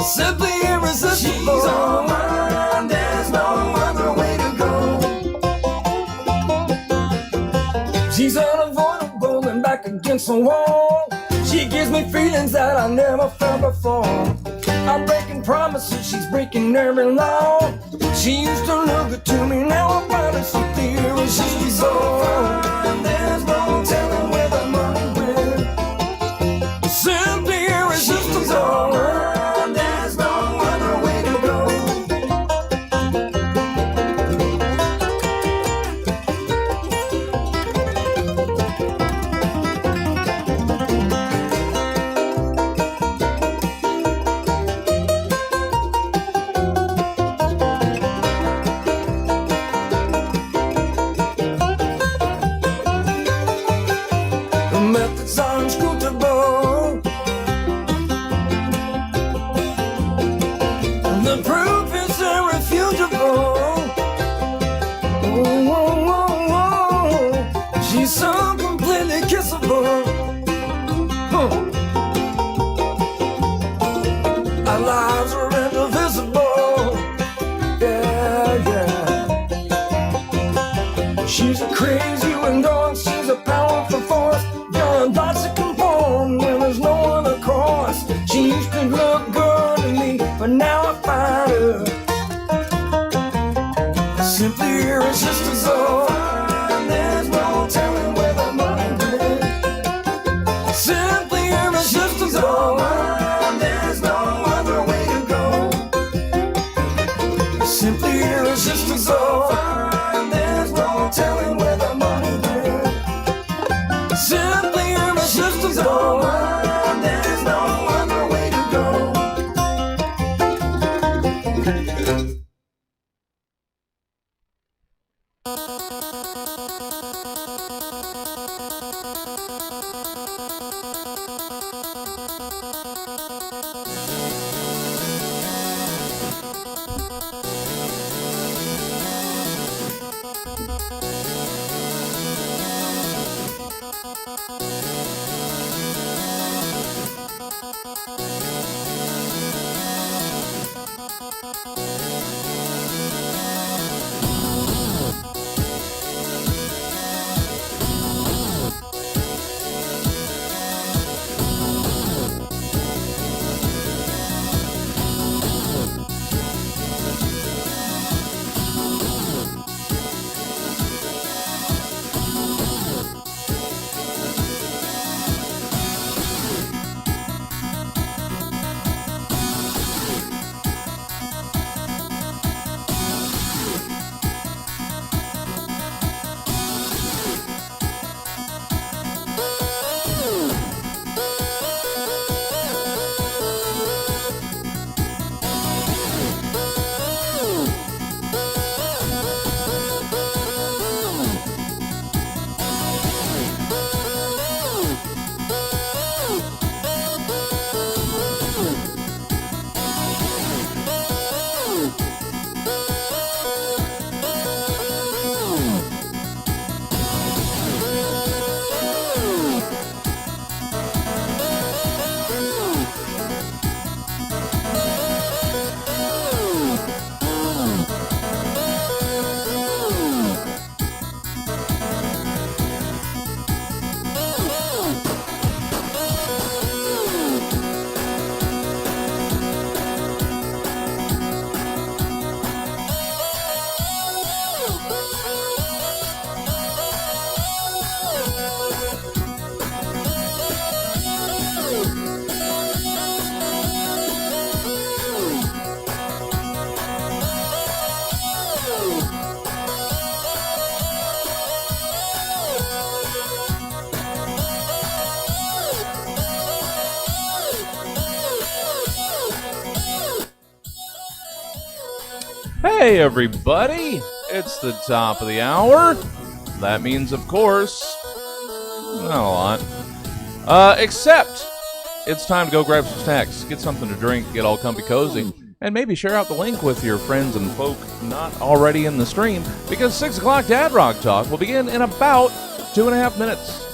simply irresistible. She's all mine, there's no other way to go. She's unavoidable and back against the wall. She gives me feelings that I never felt before. I'm breaking promises, she's breaking every law. She used to look good to me, now I'm probably simply irresistible. She's so fine, there's no telling where the money went. Simply irresistible. She's all mine, there's no other way to go. The methods are inscrutable. The proof is irrefutable. Oh, oh, oh, oh. She's so completely kissable. Huh. Our lives are indivisible. Yeah, yeah. She's a crazy wind dog. She's a powerful force. Your thoughts are conformed when there's no other course. She used to look good to me, but now I find her simply irresistible. And there's no telling where the money went. Simply irresistible. And there's no other way to go. Simply irresistible. And there's no telling where the money went. Simply irresistible. And there's no other way to go. Hey everybody, it's the top of the hour. That means, of course, not a lot. Except, it's time to go grab some snacks, get something to drink, get all comfy cozy, and maybe share out the link with your friends and folk not already in the stream, because 6 o'clock Dad Rock Talk will begin in about 2.5 minutes.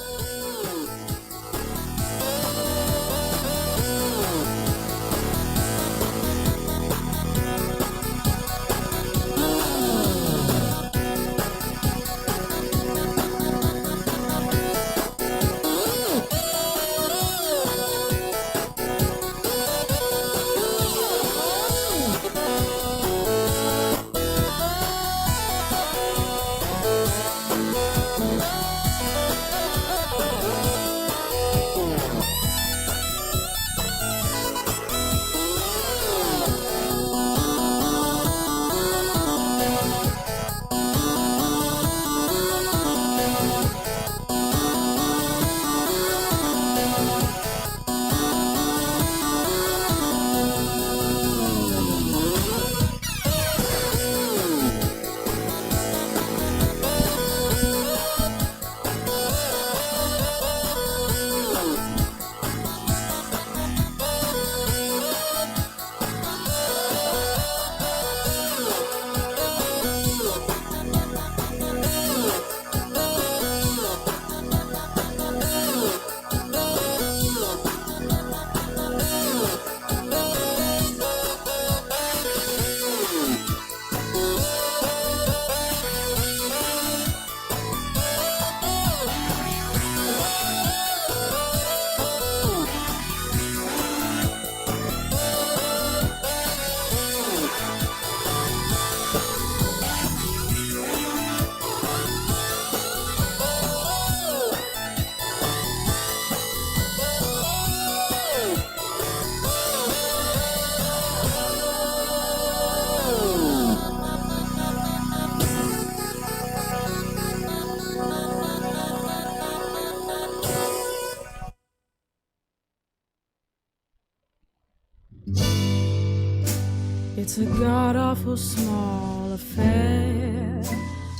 It's a god-awful small affair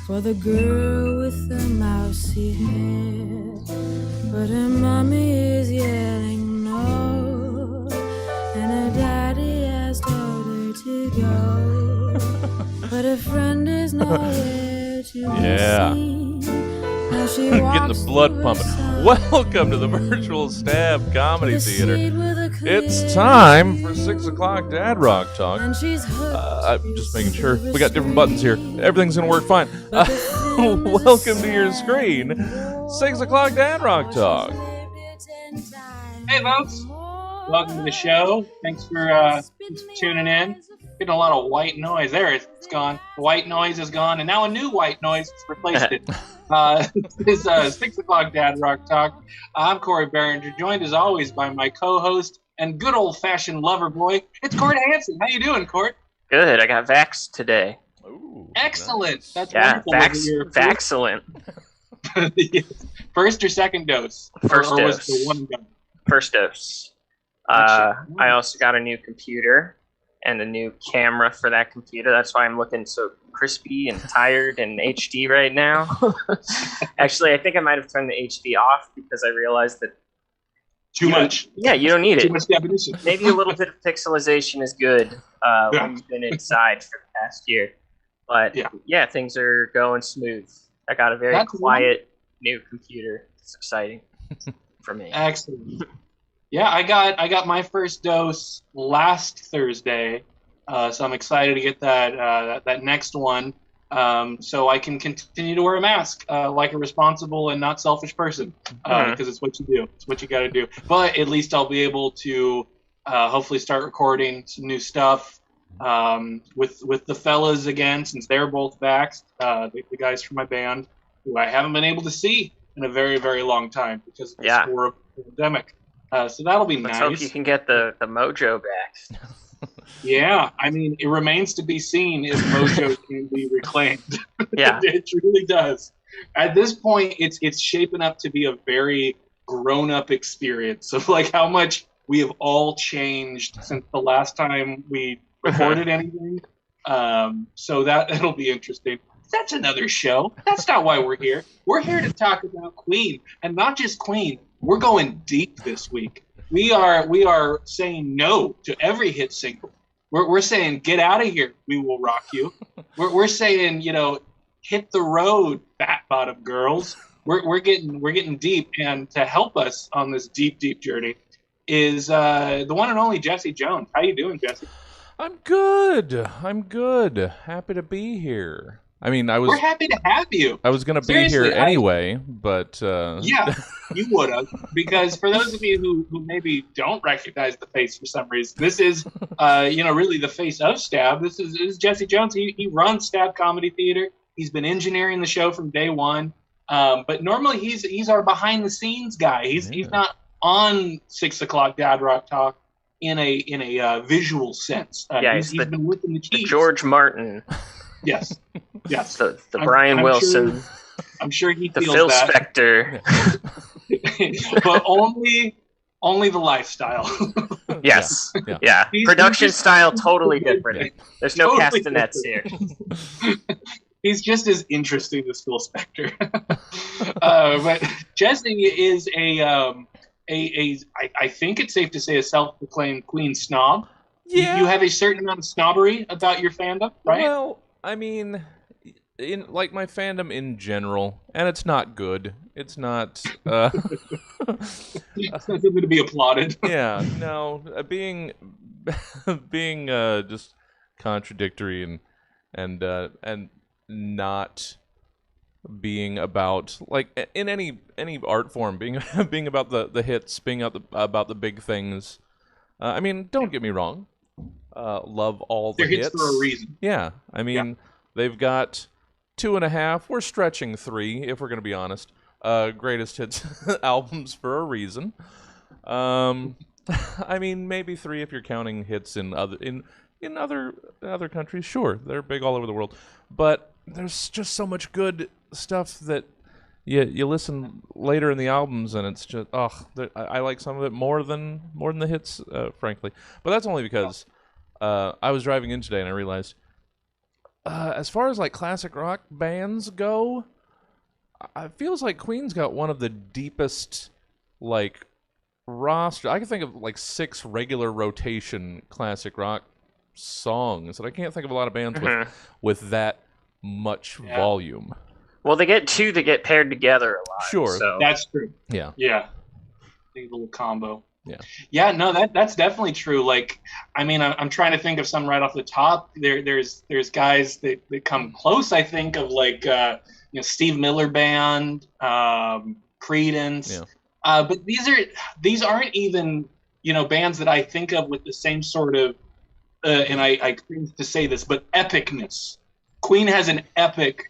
for the girl with the mousy hair, but her mommy is yelling no, and her daddy has told her to go, but her friend is nowhere to Yeah. be seen. Now she Get the walks blood through a pumping. sun Welcome to the Virtual Stab Comedy with a Theater. seed with a It's clear time for 6 o'clock Dad Rock Talk. and she's hooked I'm just making sure. We got different buttons here. Everything's going to work fine. Welcome to your screen. 6 o'clock Dad Rock Talk. Hey, folks. Welcome to the show. Thanks for tuning in. Getting a lot of white noise. There, it's gone. The white noise is gone, and now a new white noise has replaced it. This is 6 o'clock Dad Rock Talk. I'm Corey Behringer, joined as always by my co-host and good old-fashioned lover boy. It's Court Hansen. How you doing, Court? Good. I got vaxxed today. Ooh, Excellent. nice. That's Yeah, wonderful. Was it your vaxcellent. first or second dose? First or was dose. it the one dose? First dose. Gotcha. I also got a new computer and a new camera for that computer. That's why I'm looking so crispy and tired and HD right now. Actually, I think I might have turned the HD off because I realized that Too much. yeah, you don't need Too it. much definition. Maybe a little bit of pixelization is good when you've been inside for the past year. But yeah, things are going smooth. I got a very That's quiet new computer. It's exciting for me. Excellent. Yeah, I got my first dose last Thursday, so I'm excited to get that next one, so I can continue to wear a mask like a responsible and not selfish person, because it's what you do. It's what you got to do. But at least I'll be able to hopefully start recording some new stuff with the fellas again, since they're both vaxxed, the guys from my band, who I haven't been able to see in a very, very long time because of this horrible pandemic. So that'll be Let's nice. hope you can get the mojo back. Yeah, I mean, it remains to be seen if Mojo can be reclaimed. Yeah. It really does. At this point, it's shaping up to be a very grown-up experience of like how much we have all changed since the last time we recorded anything. So it'll be interesting. That's another show. That's not why we're here. We're here to talk about Queen, and not just Queen. We're going deep this week. We are saying no to every hit single. We're saying get out of here. We will rock you. We're saying hit the road, fat bottom girls. We're getting deep, and to help us on this deep journey is the one and only Jesse Jones. How you doing, Jesse? I'm good. Happy to be here. I mean, We're happy to have you. I was going to be Seriously, here anyway, but... Yeah, you would have. Because for those of you who maybe don't recognize the face for some reason, this is, really the face of Stab. This is Jesse Jones. He runs Stab Comedy Theater. He's been engineering the show from day one. But normally he's our behind-the-scenes guy. He's not on 6 o'clock Dad Rock Talk in a visual sense. He's been whipping the keys. The George Martin. Yes. The Brian Wilson. I'm sure he the feels Phil that. Spector. But only the lifestyle. Yes. Yeah. Yeah. Production style totally different. There's no Totally castanets here. He's just as interesting as Phil Spector. But Jesse is I think it's safe to say a self-proclaimed Queen snob. Yeah. You have a certain amount of snobbery about your fandom, right? Well, I mean, in like my fandom in general, and it's not good. It's not. It's not something to be applauded. Yeah, no, being just contradictory and not being about, like, in any art form, being about the hits, being about the big things. I mean, don't get me wrong. Love all the They're hits for a reason. Yeah, I mean, they've got 2.5. We're stretching 3, if we're gonna be honest. Greatest hits albums for a reason. I mean, maybe 3 if you're counting hits in other countries. Sure, they're big all over the world, but there's just so much good stuff that you listen later in the albums, and it's just I like some of it more than the hits, frankly. But that's only because I was driving in today and I realized, as far as like classic rock bands go, it feels like Queen's got one of the deepest like roster. I can think of like 6 regular rotation classic rock songs, and I can't think of a lot of bands with that much volume. Well, they get 2 that get paired together a lot. Sure, So. That's true. Yeah. Yeah. A little combo. Yeah. Yeah, no, that's definitely true. Like, I mean, I'm trying to think of some right off the top. There's guys that come close, I think, of like Steve Miller Band, Creedence. Yeah. But these aren't even bands that I think of with the same sort of and I cringe to say this, but epicness. Queen has an epic,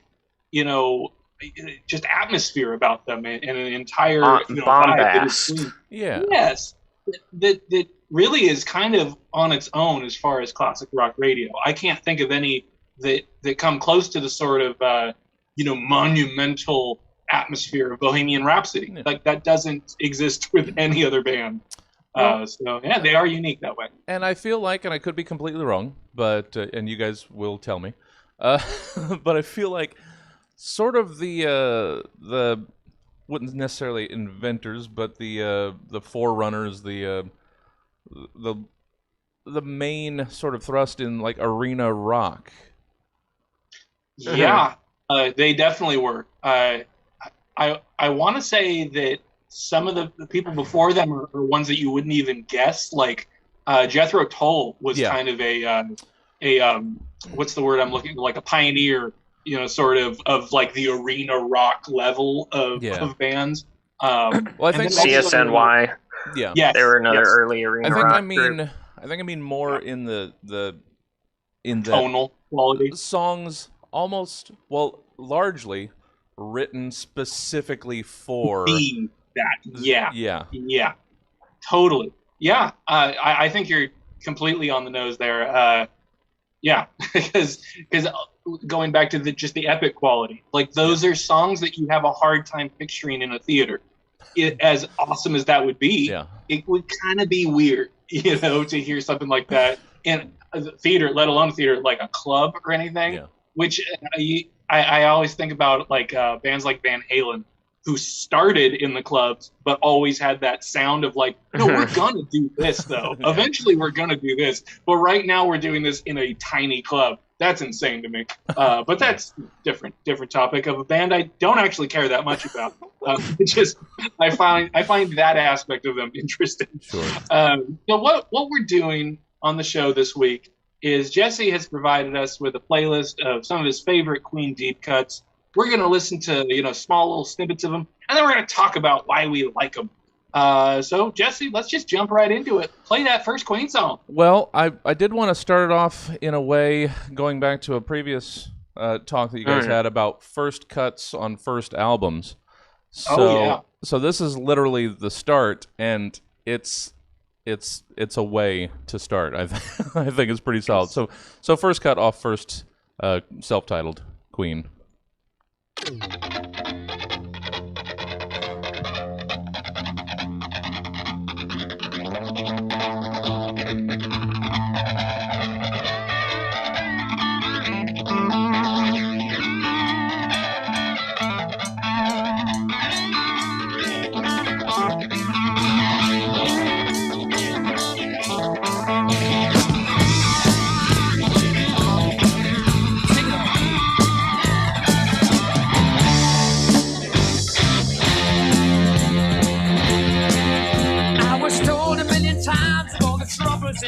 just atmosphere about them and an entire vibe that is Queen. Yeah. Yes. That really is kind of on its own as far as classic rock radio. I can't think of any that come close to the sort of monumental atmosphere of Bohemian Rhapsody. Yeah. Like that doesn't exist with any other band. So yeah, they are unique that way. And I feel like, and I could be completely wrong, but and you guys will tell me, but I feel like sort of the wouldn't necessarily inventors, but the forerunners, the main sort of thrust in like arena rock. Yeah, they definitely were. I want to say that some of the people before them are ones that you wouldn't even guess. Like Jethro Tull was kind of a what's the word I'm looking, like a pioneer, sort of like the arena rock level of bands. Well, I think CSNY. Yeah, yes, they were another early arena rock group. I think I mean more in the tonal quality songs, almost largely written specifically for that. Yeah, totally. Yeah, I think you're completely on the nose there. Yeah, because going back to just the epic quality, like those are songs that you have a hard time picturing in a theater. As awesome as that would be, it would kind of be weird, to hear something like that in a theater, let alone a theater like a club or anything. Yeah. Which I always think about, like bands like Van Halen, who started in the clubs but always had that sound of like, no, we're gonna do this though. Eventually we're gonna do this, but right now we're doing this in a tiny club. That's insane to me. But that's different topic of a band I don't actually care that much about. It's just I find that aspect of them interesting. Sure. What we're doing on the show this week is Jesse has provided us with a playlist of some of his favorite Queen deep cuts. We're going to listen to, small little snippets of them, and then we're going to talk about why we like them. So, Jesse, let's just jump right into it. Play that first Queen song. Well, I did want to start it off in a way, going back to a previous talk that you guys had about first cuts on first albums. So this is literally the start, and it's a way to start. I think it's pretty solid. So first cut off first self-titled Queen.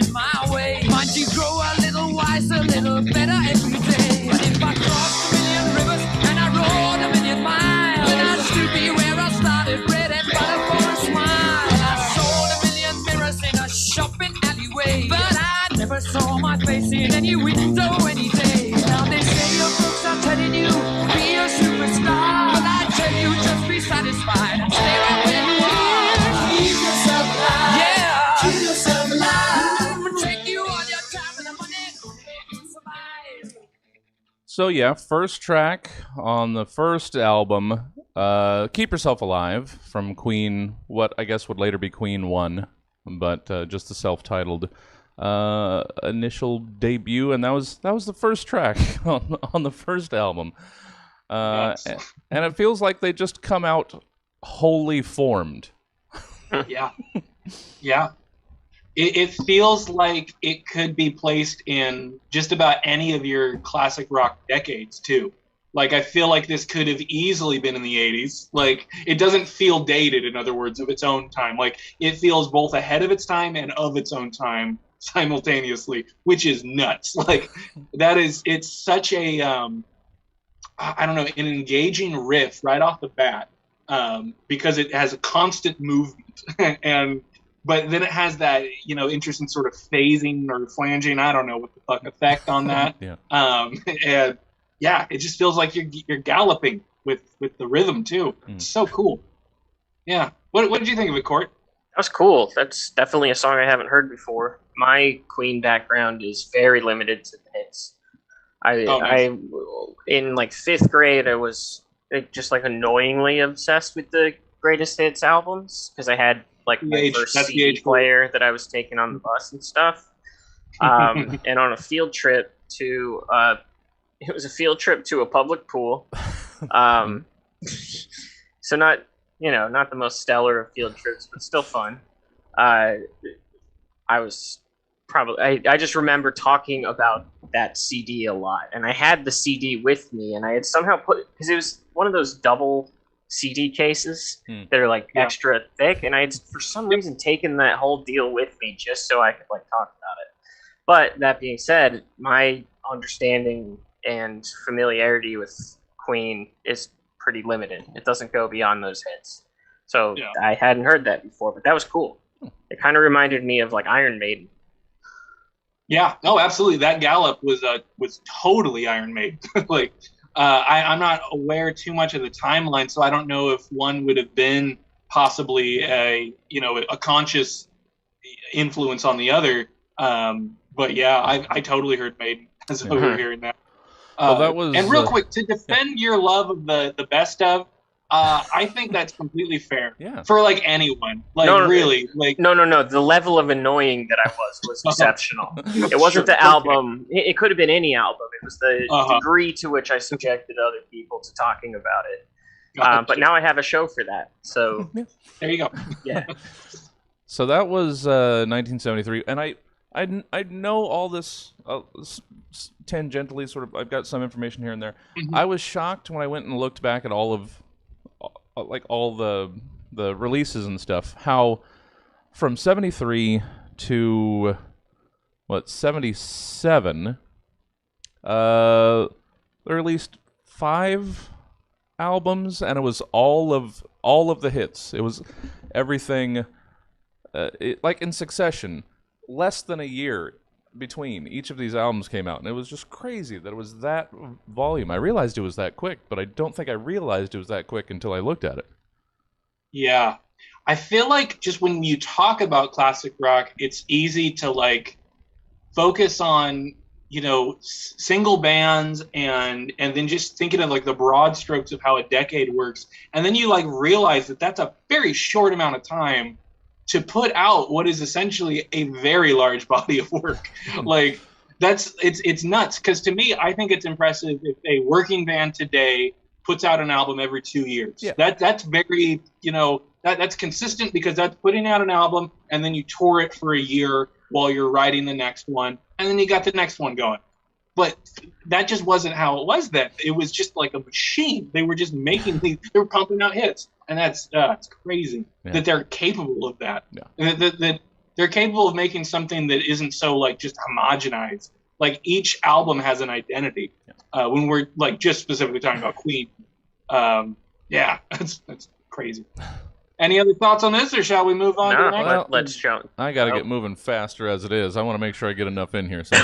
In my way, might you grow a little wiser, a little better every day. But if I crossed a million rivers and I rode a million miles, then I'd still be where I started, bread and butter for a smile. And I sold a million mirrors in a shopping alleyway, but I never saw my face in any window any day. Now they say your books are telling you be a superstar, but I tell you just be satisfied and stay right where you are. Keep yourself alive. Yeah, keep yourself alive. So yeah, first track on the first album, Keep Yourself Alive from Queen, what I guess would later be Queen 1, but just the self-titled initial debut, and that was the first track on the first album. Yes. And it feels like they just come out wholly formed. Yeah. Yeah. It feels like it could be placed in just about any of your classic rock decades, too. Like, I feel like this could have easily been in the 80s. Like, it doesn't feel dated, in other words, of its own time. Like, it feels both ahead of its time and of its own time simultaneously, which is nuts. Like, it's such a, I don't know, an engaging riff right off the bat, because it has a constant movement. But then it has that, interesting sort of phasing or flanging, I don't know what the fuck effect on that. Yeah. And yeah, it just feels like you're galloping with the rhythm too. It's so cool. Yeah. What did you think of it, Court? That was cool. That's definitely a song I haven't heard before. My Queen background is very limited to the hits. Nice. In like 5th grade, I was just like annoyingly obsessed with the greatest hits albums because I had like my first CD player that I was taking on the bus and stuff. And on a field trip to it was a field trip to a public pool. So not the most stellar of field trips, but still fun. I just remember talking about that CD a lot, and I had the CD with me, and I had somehow because it was one of those double CD cases that are like extra thick, and I had for some reason taken that whole deal with me just so I could like talk about it. But that being said, my understanding and familiarity with Queen is pretty limited. It doesn't go beyond those hits. So I hadn't heard that before, but that was cool. It kind of reminded me of like Iron Maiden. Yeah, no, absolutely. That gallop was totally Iron Maiden. Like, I'm not aware too much of the timeline, so I don't know if one would have been possibly a conscious influence on the other. But yeah, I totally heard Maiden as we were hearing that. Well, that was, and real quick, to defend your love of the best of, I think that's completely fair. Yeah. For like anyone, like really, like no. The level of annoying that I was exceptional. It wasn't the album. It could have been any album. It was the degree to which I subjected other people to talking about it. But now I have a show for that. So there you go. Yeah. So that was 1973, and I know all this tangentially, sort of. I've got some information here and there. I was shocked when I went and looked back at all the releases and stuff. How from 73 to 77, they released 5 albums, and it was all of the hits. It was everything, like in succession. Less than a year between each of these albums came out, and it was just crazy that it was that volume. I realized it was that quick, but I don't think I realized it was that quick until I looked at it. Yeah. I feel like just when you talk about classic rock, it's easy to like focus on, single bands and then just thinking of like the broad strokes of how a decade works. And then you like realize that that's a very short amount of time to put out what is essentially a very large body of work. Like it's nuts. Cause to me, I think it's impressive if a working band today puts out an album every 2 years. Yeah. That's very, that's consistent because that's putting out an album and then you tour it for a year while you're writing the next one. And then you got the next one going. But that just wasn't how it was then. It was just like a machine. They were just they were pumping out hits. And that's crazy that they're capable of that. Yeah. That they're capable of making something that isn't so like just homogenized. Like each album has an identity. Yeah. When we're like just specifically talking about Queen, that's crazy. Any other thoughts on this, or shall we move on to the next? Well, let's jump. I got to get moving faster as it is. I want to make sure I get enough in here. So.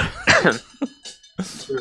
Sure.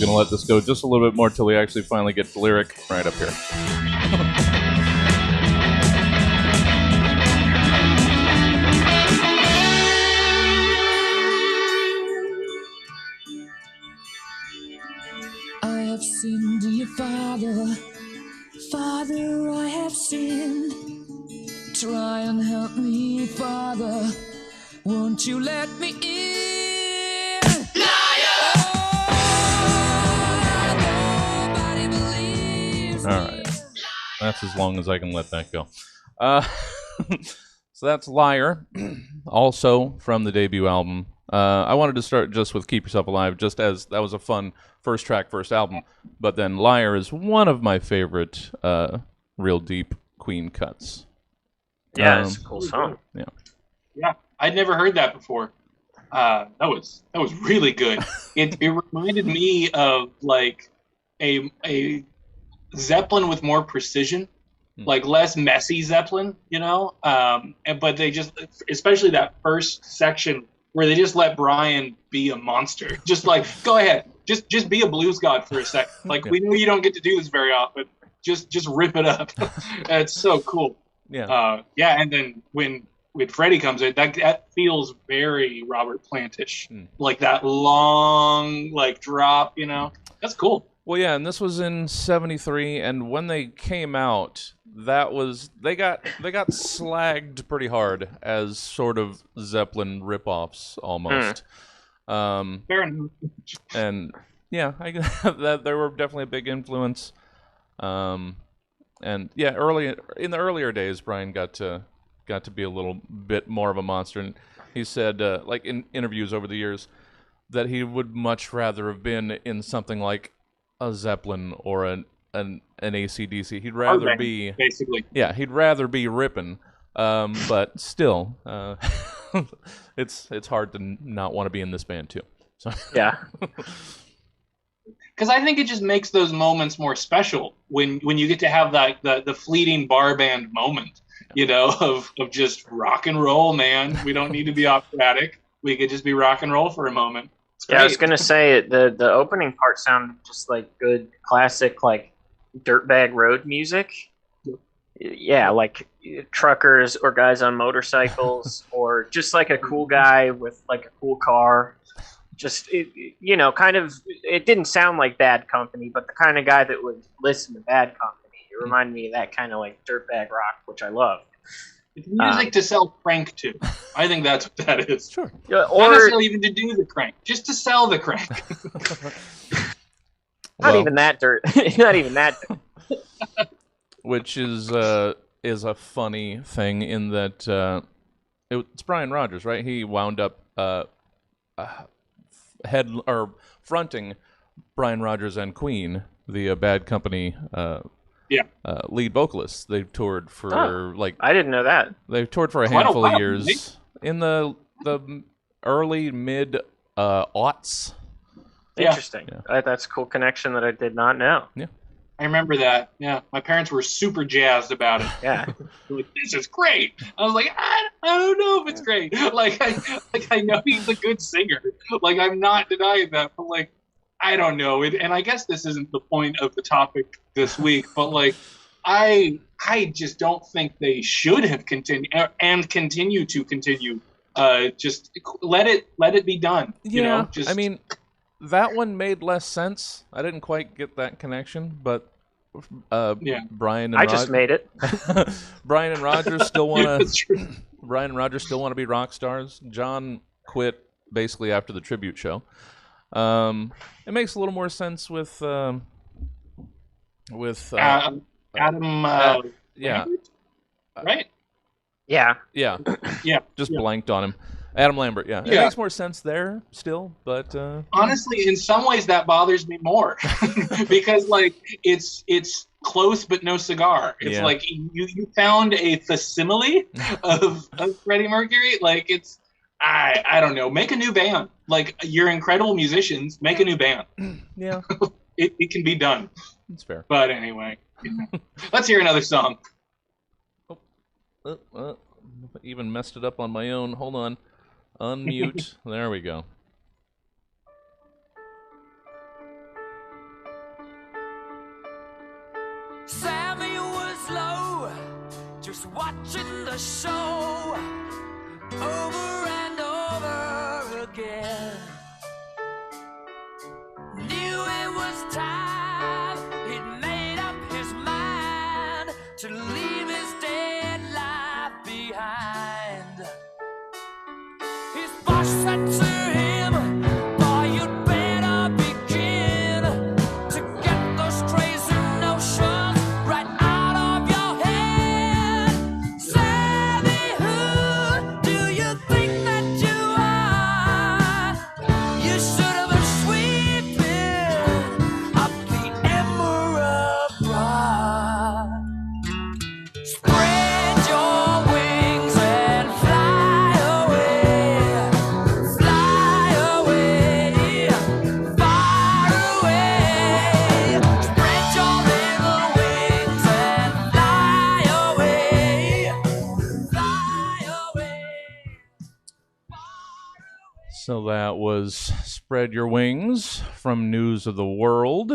going to let this go just a little bit more till we actually finally get the lyric right up here. I have sinned, dear Father, Father, I have sinned. Try and help me, Father, won't you let me in? Liar! Oh, nobody believes All right. That's as long as I can let that go. So that's Liar, also from the debut album. I wanted to start just with Keep Yourself Alive, just as that was a fun first track, first album. But then Liar is one of my favorite real deep Queen cuts. Yeah, it's a cool song. Yeah, I'd never heard that before. That was really good. It reminded me of like a Zeppelin with more precision, like less messy Zeppelin, you know. But they just, especially that first section where they just let Brian be a monster, just like go ahead, just be a blues god for a second. Like we know you don't get to do this very often. Just rip it up. It's so cool. Yeah. And then when Freddie comes in, that feels very Robert Plantish, like that long like drop, you know. That's cool. Well, yeah, and this was in '73, and when they came out, that was they got slagged pretty hard as sort of Zeppelin ripoffs almost. Fair enough. And yeah, that they were definitely a big influence. And yeah, in the earlier days, Brian got to be a little bit more of a monster, and he said, like in interviews over the years, that he would much rather have been in something like a Zeppelin or an AC/DC. He'd rather be basically. Yeah, he'd rather be ripping. But still, it's hard to not want to be in this band too. So Yeah. Because I think it just makes those moments more special when you get to have that the fleeting bar band moment, you know, of just rock and roll, man. We don't need to be operatic. We could just be rock and roll for a moment. Yeah, I was gonna say the opening part sounded just like good classic like dirtbag road music. Yeah, like truckers or guys on motorcycles or just like a cool guy with like a cool car. Just you know, kind of. It didn't sound like Bad Company, but the kind of guy that would listen to Bad Company. It reminded me of that kind of like dirtbag rock, which I love. It's music to sell crank to. I think that's what that is. sure. Yeah, Not or necessarily even to do the crank, just to sell the crank. not even that dirt. Not even that. Which is a funny thing in that it's Brian Rogers, right? He wound up fronting Brian Rogers and Queen, the Bad Company lead vocalists. They toured for I didn't know that. They toured for a Quite a handful of while, years right? in the early mid aughts. Yeah. Interesting. That's a cool connection that I did not know. I remember that. Yeah, my parents were super jazzed about it. Yeah. They're like, this is great. I was like, I don't know if it's great. Like I know he's a good singer. Like I'm not denying that, but like I don't know. And I guess this isn't the point of the topic this week, but like I just don't think they should have continued and continue to continue. Just let it be done. Yeah, You know, just I mean, that one made less sense. I didn't quite get that connection, but Brian and I just made it. Brian and Roger still want That's to. true. Brian and Roger still want to be rock stars. John quit basically after the tribute show. It makes a little more sense with Adam. Yeah, Right. Yeah. yeah, Yeah. just blanked on him. Adam Lambert. Yeah, it Yeah. makes more sense there still, but Honestly, in some ways that bothers me more because like it's close but no cigar. It's Yeah. like you found a facsimile of Freddie Mercury. Like it's I don't know. Make a new band. Like you're incredible musicians. Make a new band. yeah, It can be done. it's fair. But anyway, let's hear another song. Even messed it up on my own. Hold on. Unmute. There we go. just watching the show over and over again. Knew it was time, he'd made up his mind to leave his dead life behind. His boss said to him, boy, you'd better begin to get those crazy notions right out of your head. Sammy, who do you think that you are? You should have been sweeping up the Emerald Broad. Spread your wings and fly away, far away. Spread your little wings and fly away, fly away. So that was Spread Your Wings from News of the World.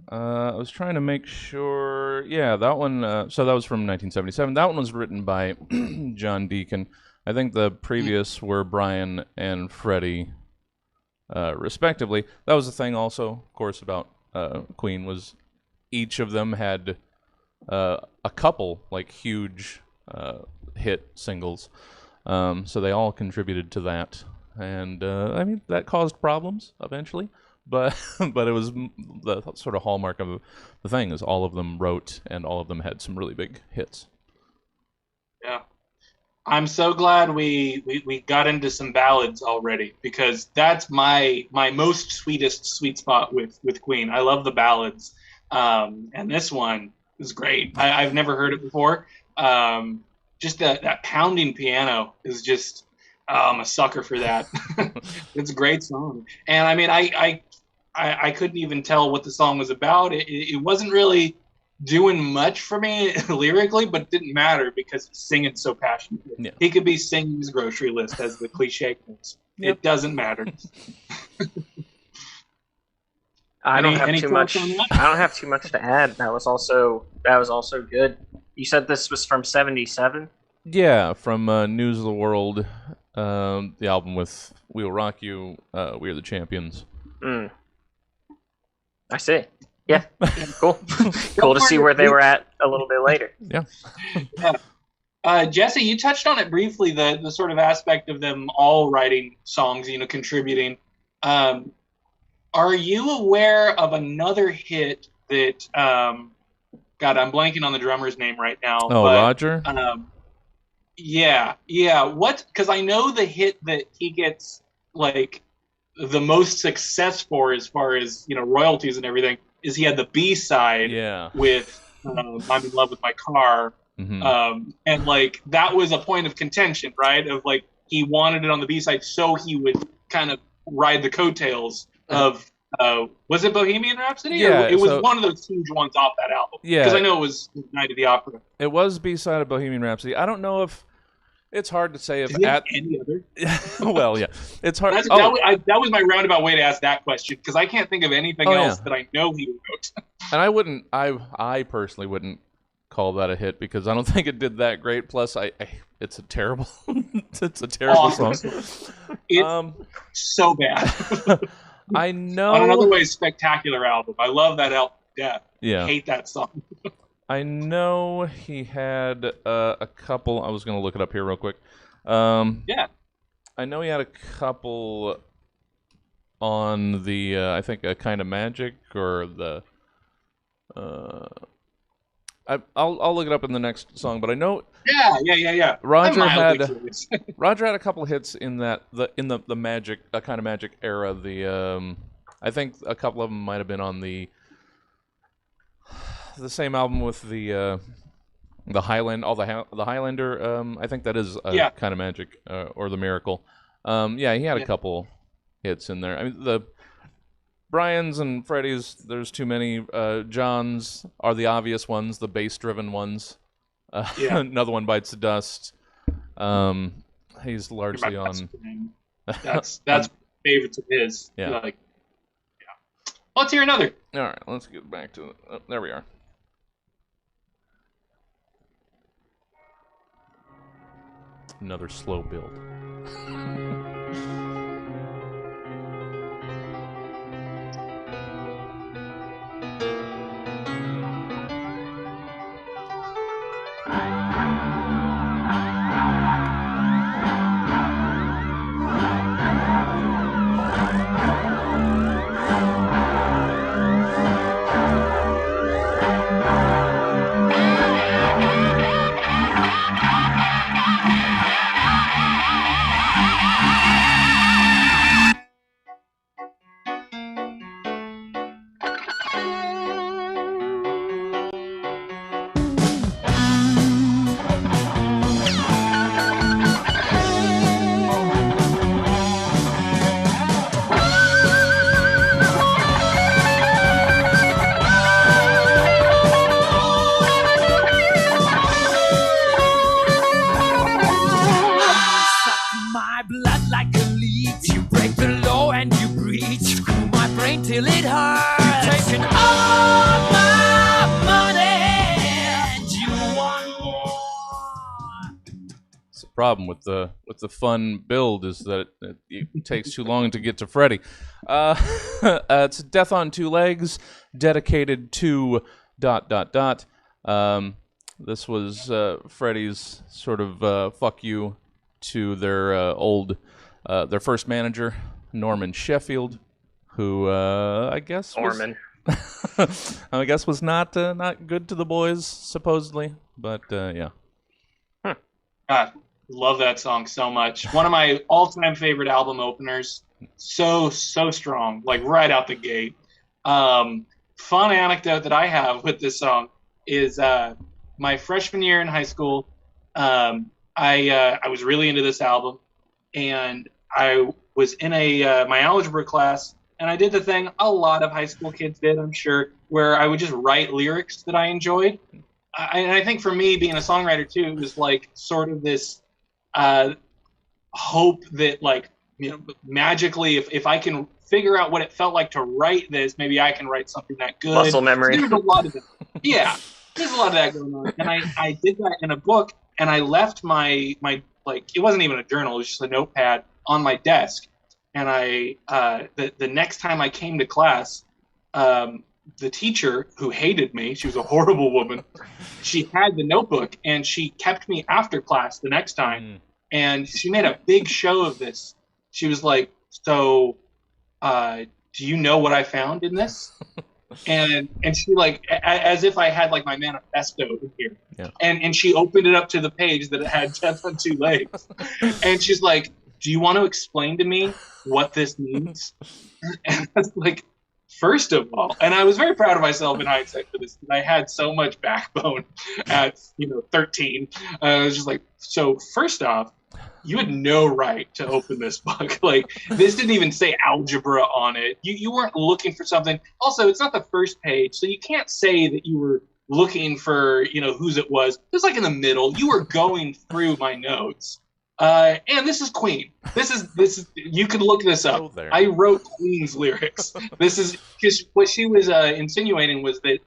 I was trying to make sure. Yeah, that one. So that was from 1977. That one was written by John Deacon. I think the previous were Brian and Freddie, respectively. That was the thing also, of course, about Queen was each of them had a couple, like, huge hit singles. So they all contributed to that. And, I mean, that caused problems eventually. But but it was the sort of hallmark of the thing is all of them wrote and all of them had some really big hits. Yeah. I'm so glad we got into some ballads already, because that's my most sweet spot with Queen. I love the ballads. And this one is great. I've never heard it before. Just that pounding piano is just, I'm a sucker for that. It's a great song. And I mean, I couldn't even tell what the song was about. It wasn't really doing much for me lyrically, but it didn't matter because he's singing so passionately. Yeah. He could be singing his grocery list, as the cliche goes. Yep. It doesn't matter. I don't Any have too thoughts much. on that? I don't have too much to add. That was also good. You said this was from '77. Yeah, from News of the World, the album with We Will Rock You, We Are the Champions. I see. Yeah, cool. Cool to see where they were at a little bit later. Yeah. Jesse, you touched on it briefly, the sort of aspect of them all writing songs, contributing. Are you aware of another hit that, God, I'm blanking on the drummer's name right now. Oh, but, Roger? Yeah. Because I know the hit that he gets, like, the most success for, as far as, royalties and everything, is he had the B-side Yeah. with I'm in Love with My Car. Mm-hmm. And, like, that was a point of contention, right? Of, like, he wanted it on the B-side so he would kind of ride the coattails of, was it Bohemian Rhapsody? Yeah, Or it was so- one of those huge ones off that album. Yeah. Because I know it was Night of the Opera. It was B-side of Bohemian Rhapsody. I don't know if... It's hard to say if Did he have at... any other? Well, yeah. It's hard... That was my roundabout way to ask that question, because I can't think of anything else that I know he wrote. And I wouldn't... I personally wouldn't call that a hit because I don't think it did that great. Plus, it's a terrible... it's a terrible song. It's so bad. I know... On another way, spectacular album. I love that album to death. Yeah. I hate that song. I know he had a couple. I was going to look it up here real quick. Yeah. I know he had a couple on the, I think, a Kind of Magic or the. I'll look it up in the next song, but I know. Yeah. Roger I'm had mildly curious. Roger had a couple hits in that the Magic, Kind of Magic era. The I think a couple of them might have been on the same album with the Highland, the Highlander. I think that is Kind of Magic or the Miracle. Yeah, he had a couple hits in there. I mean, the Brian's and Freddie's, there's too many. John's are the obvious ones, the bass-driven ones. Another One Bites the Dust. He's largely on. That's favorites of his. Yeah. Let's hear another. All right, let's get back to it. Oh, there we are. Another slow build. My blood like a leech. You break the law and you breach. Screw my brain till it hurts. You're taking all my money and you want more. It's the problem with the fun build is that it takes too long to get to Freddy. It's Death on Two Legs, dedicated to ... This was Freddy's sort of fuck you to their first manager, Norman Sheffield, who I guess was not good to the boys supposedly, but yeah. God, love that song so much. One of my all-time favorite album openers. So strong, like right out the gate. Fun anecdote that I have with this song is my freshman year in high school. I was really into this album, and I was in my algebra class, and I did the thing a lot of high school kids did, I'm sure, where I would just write lyrics that I enjoyed. And I think for me, being a songwriter too, it was like sort of this hope that, like, you know, magically, if I can figure out what it felt like to write this, maybe I can write something that good. Muscle memory. There's a lot of that. Yeah, there's a lot of that going on, and I did that in a book. And I left my like, it wasn't even a journal, it was just a notepad on my desk. And the next time I came to class, the teacher, who hated me, she was a horrible woman, she had the notebook and she kept me after class the next time. And she made a big show of this. She was like, so do you know what I found in this? And she, like, as if I had like my manifesto in here. Yeah. And she opened it up to the page that it had Death on Two Legs. And she's like, do you want to explain to me what this means? And I was like, first of all, and I was very proud of myself in hindsight for this, I had so much backbone at 13. I was just like, so first off, you had no right to open this book. Like, this didn't even say algebra on it. You weren't looking for something. Also, it's not the first page, so you can't say that you were looking for, whose it was. It was like in the middle. You were going through my notes. And this is Queen. This is. You can look this up. I wrote Queen's lyrics. This is because what she was insinuating was that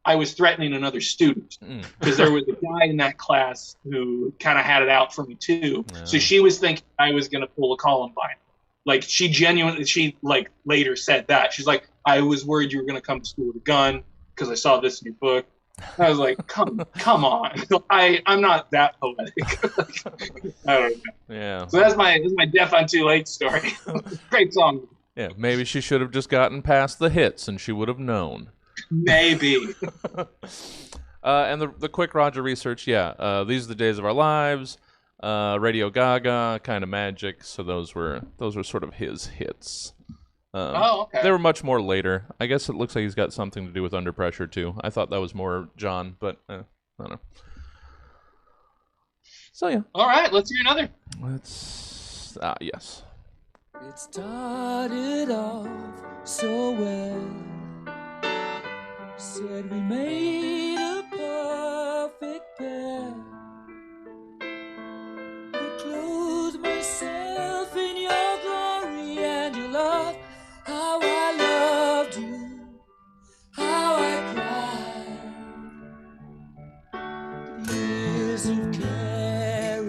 I was threatening another student because there was a guy in that class who kind of had it out for me too. Yeah. So she was thinking I was going to pull a Columbine. Like, she later said that. She's like, I was worried you were going to come to school with a gun because I saw this in your book. I was like, come on. I'm not that poetic. I don't know. Yeah. So that's my Death on Two Legs story. Great song. Yeah, maybe she should have just gotten past the hits and she would have known. Maybe. And the quick Roger research, These Are the Days of Our Lives, Radio Gaga, Kind of Magic. So those were sort of his hits. Okay. They were much more later. I guess it looks like he's got something to do with Under Pressure too. I thought that was more John, but I don't know. So yeah. All right, let's hear another. Yes. It started off so well. Said we made a perfect pair. I clothed myself in your glory and your love. How I loved you, how I cried. Years of care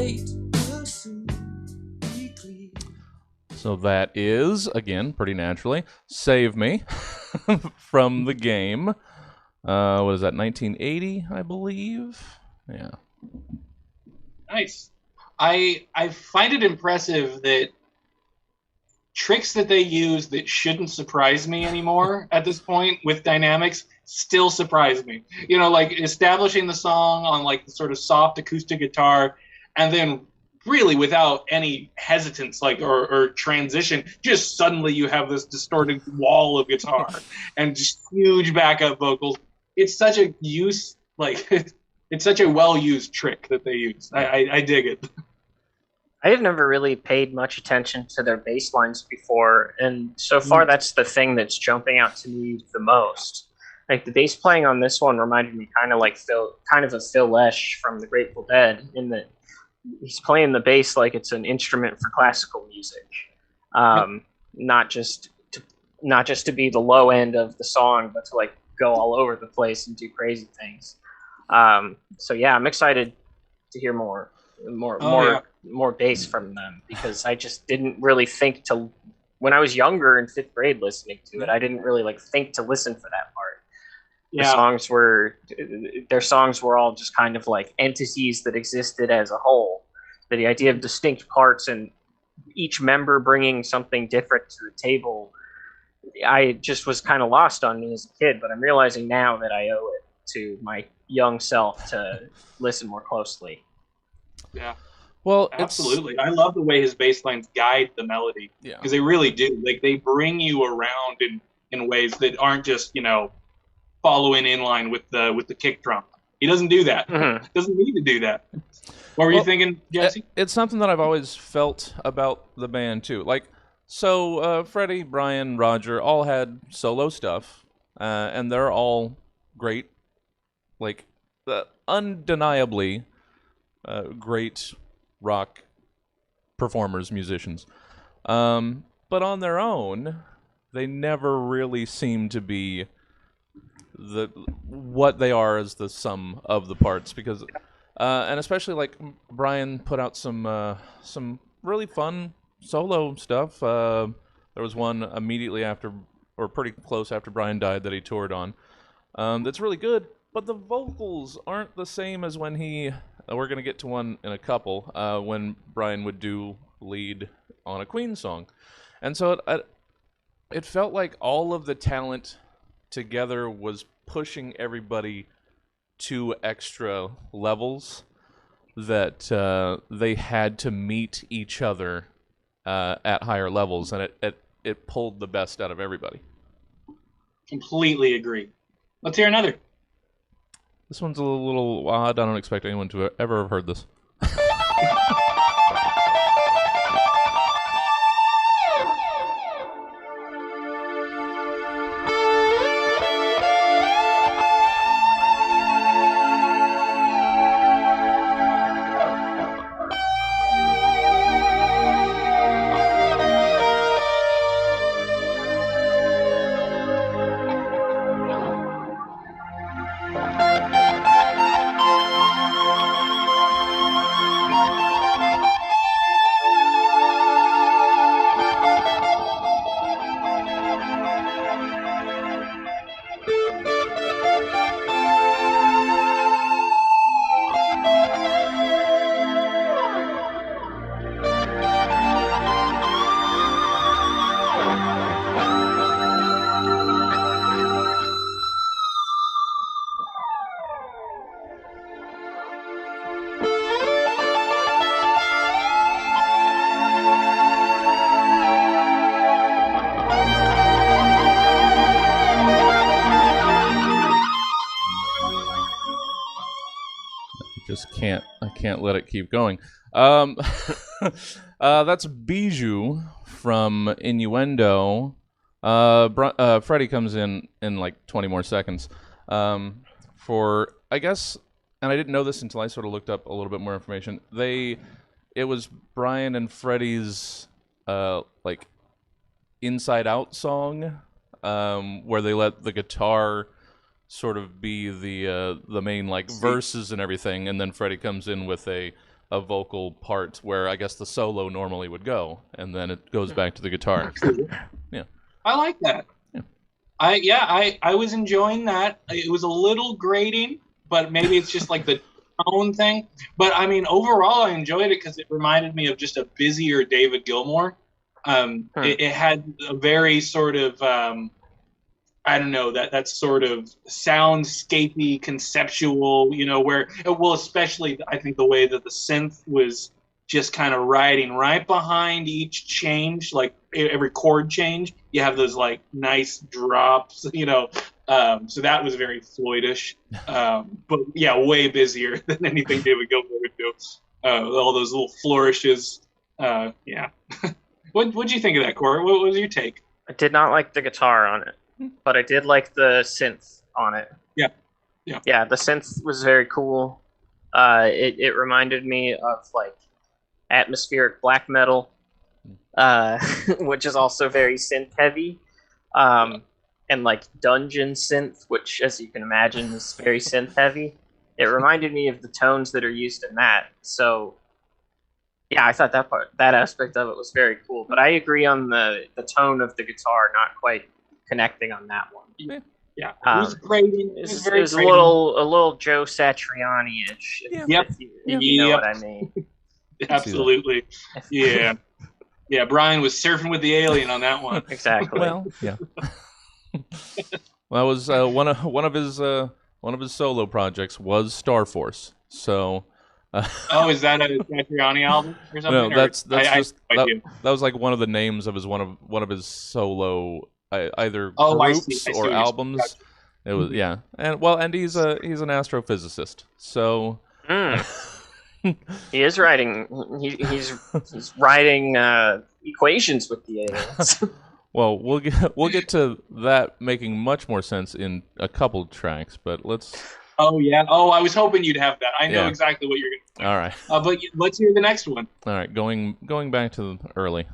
gate will soon be clear. So that is, again, pretty naturally, Save Me from the game. What is that, 1980, I believe? Yeah. Nice. I find it impressive that tricks that they use that shouldn't surprise me anymore at this point with dynamics still surprise me. You know, like establishing the song on like the sort of soft acoustic guitar, and then really without any hesitance, like or transition, just suddenly you have this distorted wall of guitar and just huge backup vocals. It's such a it's such a well-used trick that they use. I dig it. I have never really paid much attention to their bass lines before, and so far that's the thing that's jumping out to me the most. Like the bass playing on this one reminded me kind of of Phil Lesh from the Grateful Dead, in that he's playing the bass like it's an instrument for classical music, not just to be the low end of the song, but to like go all over the place and do crazy things. So yeah, I'm excited to hear more bass from them, because I just didn't really think to, when I was younger in 5th grade listening to it, I didn't really like think to listen for that part. Yeah. Their songs were all just kind of like entities that existed as a whole. The idea of distinct parts and each member bringing something different to the table, I just was kind of lost on me as a kid, but I'm realizing now that I owe it to my young self to listen more closely. Yeah. Well, absolutely. I love the way his bass lines guide the melody, because they really do. Like they bring you around in ways that aren't just, you know, following in line with the kick drum. He doesn't do that. Mm-hmm. Doesn't need to do that. What were you thinking, Jesse? It's something that I've always felt about the band too. Like, so Freddie, Brian, Roger all had solo stuff, and they're all great, like undeniably great rock performers, musicians. But on their own, they never really seem to be what they are as the sum of the parts, because and especially like Brian put out some really fun solo stuff. There was one immediately after, or pretty close after Brian died, that he toured on. That's really good, but the vocals aren't the same as when we're going to get to one in a couple, when Brian would do lead on a Queen song. And so it felt like all of the talent together was pushing everybody to extra levels that they had to meet each other at higher levels, and it pulled the best out of everybody. Completely agree. Let's hear another. This one's a little odd. I don't expect anyone to ever have heard this. I can't let it keep going. That's Bijou from Innuendo. Freddie comes in like 20 more seconds. For, I guess, and I didn't know this until I sort of looked up a little bit more information. It was Brian and Freddie's like Inside Out song, where they let the guitar sort of be the main like verses and everything, and then Freddie comes in with a a vocal part where I guess the solo normally would go, and then it goes back to the guitar. Yeah. I like that. I was enjoying that. It was a little grating, but maybe it's just like the tone thing. But I mean, overall, I enjoyed it because it reminded me of just a busier David Gilmour. It had a very sort of I don't know, that sort of soundscapey, conceptual, especially I think the way that the synth was just kind of riding right behind each change, like every chord change, you have those like nice drops, so that was very Floydish, but yeah, way busier than anything David Gilmour would do. All those little flourishes, yeah. What'd you think of that, Corey? What was your take? I did not like the guitar on it, but I did like the synth on it. Yeah, the synth was very cool. It reminded me of like atmospheric black metal, which is also very synth heavy, and like dungeon synth, which, as you can imagine, is very synth heavy. It reminded me of the tones that are used in that. So, yeah, I thought that aspect of it was very cool. But I agree on the tone of the guitar not quite connecting on that one. Yeah, it was grating. It was a little Joe Satriani-ish, if you know what I mean. Absolutely. Yeah. Yeah, Brian was surfing with the alien on that one. Exactly. Well, yeah. Well, that was one of his solo projects was Star Force. So. Is that a Satriani album or something? No, that was like one of the names of one of his solo either groups or albums. Gotcha. It was and he's an astrophysicist. So. He is writing. He's writing equations with the aliens. Well, we'll get to that making much more sense in a couple tracks, but let's. Oh yeah. Oh, I was hoping you'd have that. I know exactly what you're going to say. All right. But let's hear the next one. All right, going back to the early.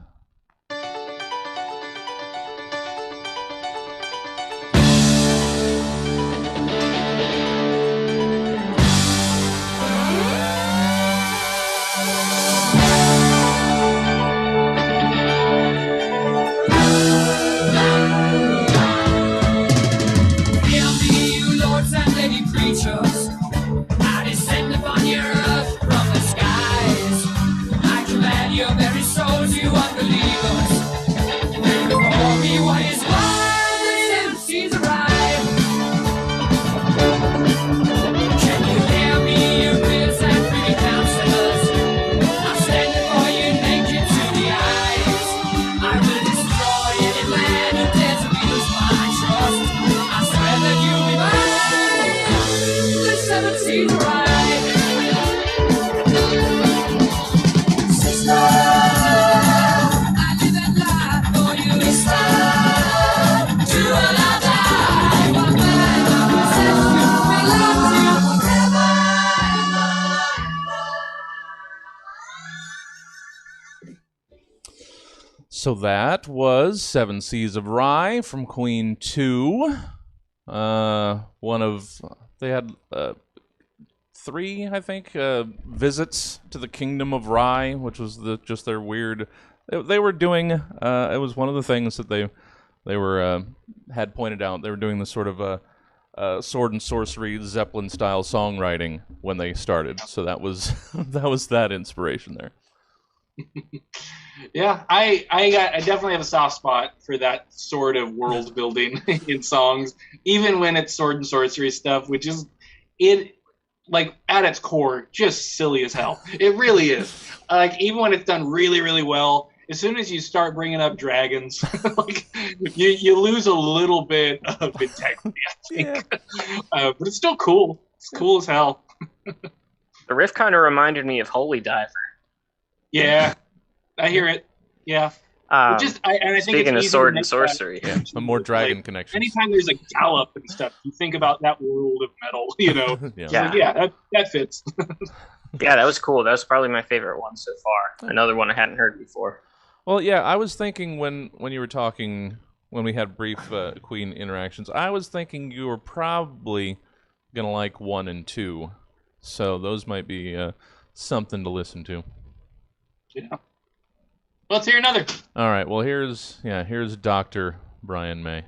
So that was Seven Seas of Rhye from Queen 2. They had 3, I think, visits to the Kingdom of Rhye, which was just their weird. They were doing. It was one of the things that they were had pointed out. They were doing this sort of sword and sorcery Zeppelin style songwriting when they started. So that was that inspiration there. Yeah, I definitely have a soft spot for that sort of world building in songs, even when it's sword and sorcery stuff, which is like at its core just silly as hell. It really is. Like even when it's done really really well, as soon as you start bringing up dragons, like you lose a little bit of integrity, I think. Yeah. But it's still cool. It's cool as hell. The riff kind of reminded me of Holy Diver. Yeah, I hear it. Yeah. I think speaking of sword and sorcery, a more dragon connection. Anytime there's a gallop and stuff, you think about that world of metal, that fits. Yeah, that was cool. That was probably my favorite one so far. Another one I hadn't heard before. Well, yeah, I was thinking when you were talking, when we had brief Queen interactions, I was thinking you were probably gonna like 1 and 2, so those might be something to listen to. Yeah. Let's hear another. All right. Well, here's Dr. Brian May.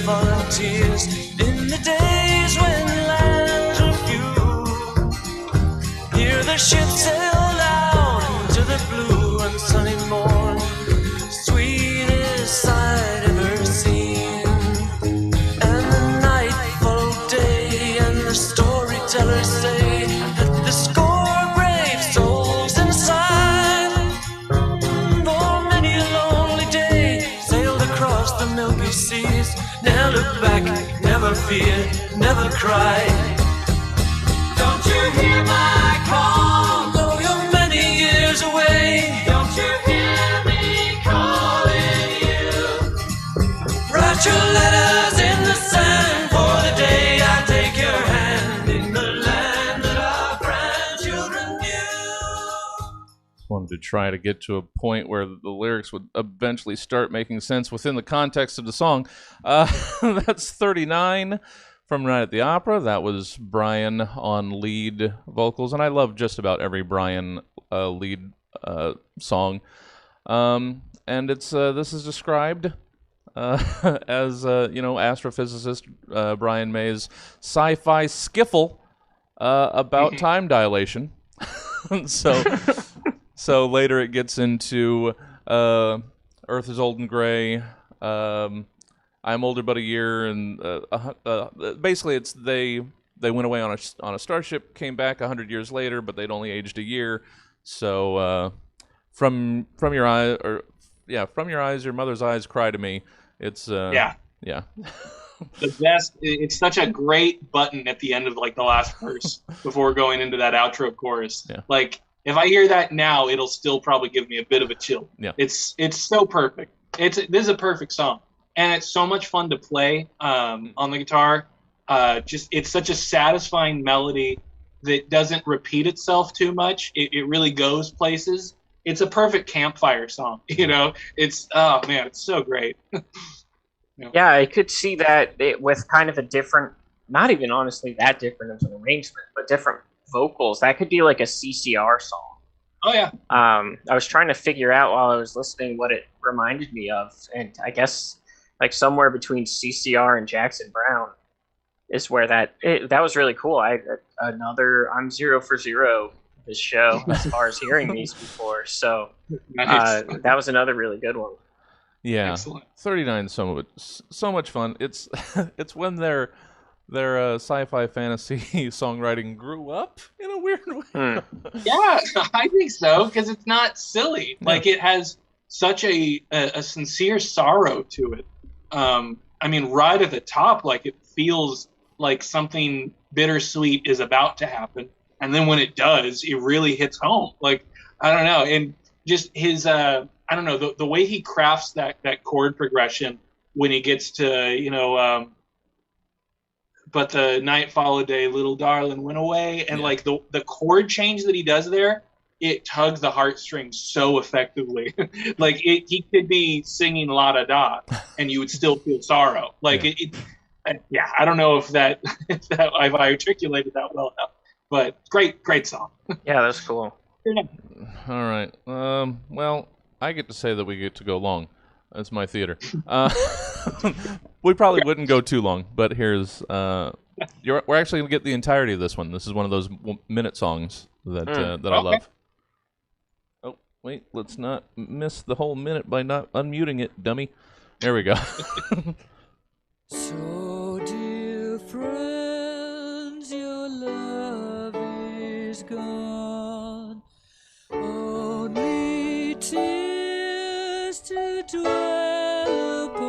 Volunteers in the days when lands were few. Here the ship sailed out into the blue and sunny morn, sweetest sight ever seen. And the night followed day, and the storytellers say that the score brave souls inside, for many a lonely day, sailed across the milky seas. Never look back, never fear, never cry. Don't you hear my call? Though you're many years away, don't you hear me calling you? Write your letters in the sand for the day I take your hand in the land that our grandchildren knew. Wanted to try to get to a point where the lyrics would eventually start making sense within the context of the song. That's 39 from Night at the Opera. That was Brian on lead vocals, and I love just about every Brian lead song. And it's this is described as astrophysicist Brian May's sci-fi skiffle about time dilation. So later it gets into Earth is old and gray. I'm older but a year, and basically it's they went away on a starship, came back 100 years later, but they'd only aged a year. So from your eye, from your eyes, your mother's eyes cry to me. It's yeah. The best. It's such a great button at the end of like the last verse before going into that outro chorus. Yeah. Like if I hear that now, it'll still probably give me a bit of a chill. Yeah. It's so perfect. This is a perfect song, and it's so much fun to play on the guitar. It's such a satisfying melody that doesn't repeat itself too much. It really goes places. It's a perfect campfire song. It's it's so great. Yeah, I could see that with kind of a different, not even honestly that different of an arrangement, but different vocals. That could be like a CCR song. Oh yeah. I was trying to figure out while I was listening what it reminded me of, and I guess like somewhere between CCR and Jackson Browne is where that was really cool. I'm 0 for 0 this show as far as hearing these before, so Nice. that was another really good one. Yeah, Excellent. 39 so much fun. It's when their sci-fi fantasy songwriting grew up in a weird way. Yeah, I think so, because it's not silly. Like it has such a sincere sorrow to it. I mean, right at the top, like it feels like something bittersweet is about to happen, and then when it does, it really hits home. Like I don't know, and just his I don't know, the way he crafts that chord progression when he gets to but the night followed day, little darling went away, and like the chord change that he does there, it tugs the heartstrings so effectively. Like he could be singing La Da Da, and you would still feel sorrow. Like I don't know if that I've articulated that well enough, but great song. Yeah, that's cool. All right. Well, I get to say that we get to go long. That's my theater. We probably wouldn't go too long, but here's we're actually gonna get the entirety of this one. This is one of those minute songs that I love. Oh wait, let's not miss the whole minute by not unmuting it, dummy. There we go. So, dear friends, your love is gone. Only tears to dwell upon.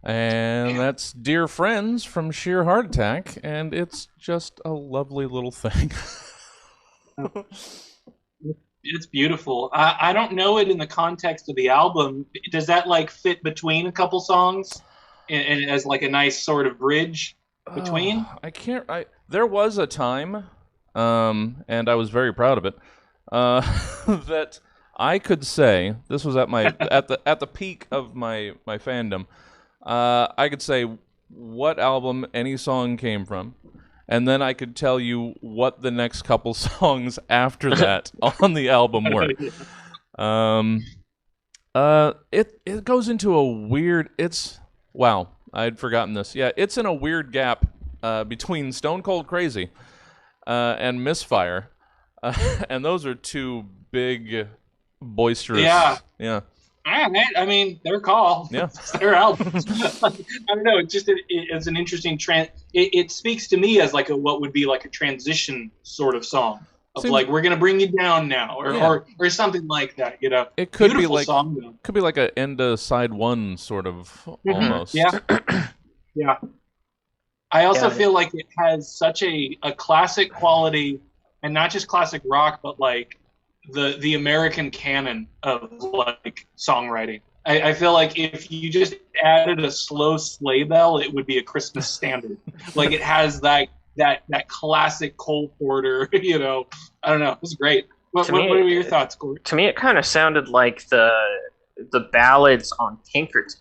And that's Dear Friends from Sheer Heart Attack, and it's just a lovely little thing. It's beautiful. I don't know it in the context of the album. Does that like fit between a couple songs, and as like a nice sort of bridge between? There was a time, and I was very proud of it, that I could say this was at my at the peak of my fandom. I could say what album any song came from, and then I could tell you what the next couple songs after that on the album were. It goes into a weird. Wow, I'd forgotten this. Yeah, it's in a weird gap between Stone Cold Crazy and Misfire, and those are two big, boisterous. Yeah. All right. I mean, their call. Yeah. It's their album. I don't know. It's an interesting trend. It speaks to me as like what would be like a transition sort of song of like we're gonna bring you down now, or something like that. You know, it could beautiful be like song, though. Could be like a end of side one sort of almost. Yeah. Yeah. I also feel like it has such a classic quality, and not just classic rock, but like the American canon of like songwriting. I feel like if you just added a slow sleigh bell, it would be a Christmas standard. Like it has that classic Cole Porter, you know. I don't know. It's great. What are your thoughts, Corey? To me, it kind of sounded like the ballads on Pinkerton,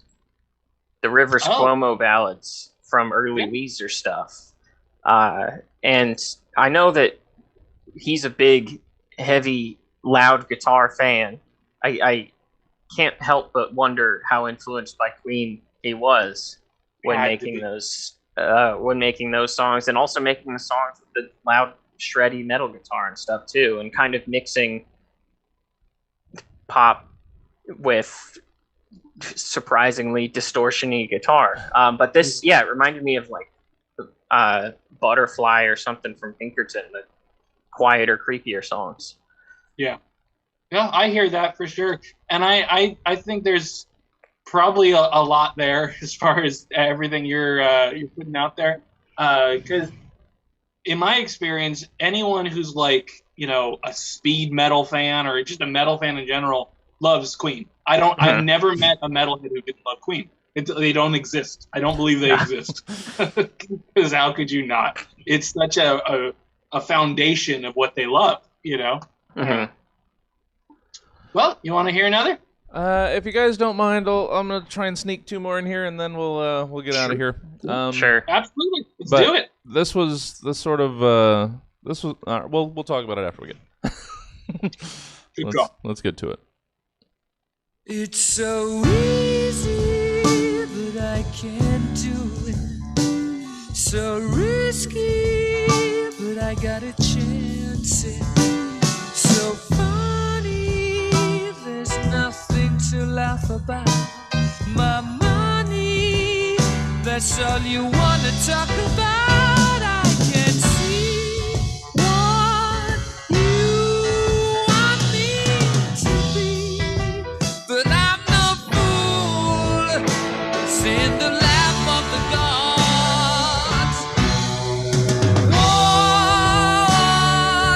the Rivers Cuomo ballads from early Weezer stuff. And I know that he's a big, heavy, loud guitar fan. I can't help but wonder how influenced by Queen he was when making those songs, and also making the songs with the loud, shreddy metal guitar and stuff too, and kind of mixing pop with surprisingly distortion-y guitar. But this, it reminded me of like Butterfly or something from Pinkerton, the quieter, creepier songs. Yeah. Yeah, I hear that for sure. And I think there's probably a lot there as far as everything you're putting out there. Because in my experience, anyone who's like, you know, a speed metal fan or just a metal fan in general loves Queen. I've never met a metalhead who didn't love Queen. They don't exist. I don't believe they exist. Because how could you not? It's such a foundation of what they love, you know? Mm-hmm. Well, you want to hear another? If you guys don't mind, I'm gonna try and sneak two more in here, and then we'll get out of here. Sure. Absolutely. Let's do it. We'll talk about it after we get. Let's get to it. It's so easy, but I can't do it. So risky, but I got a chance it. So funny, there's nothing to laugh about. My money, that's all you wanna talk about. I can see what you want me to be, but I'm no fool. It's in the lap of the gods. Oh,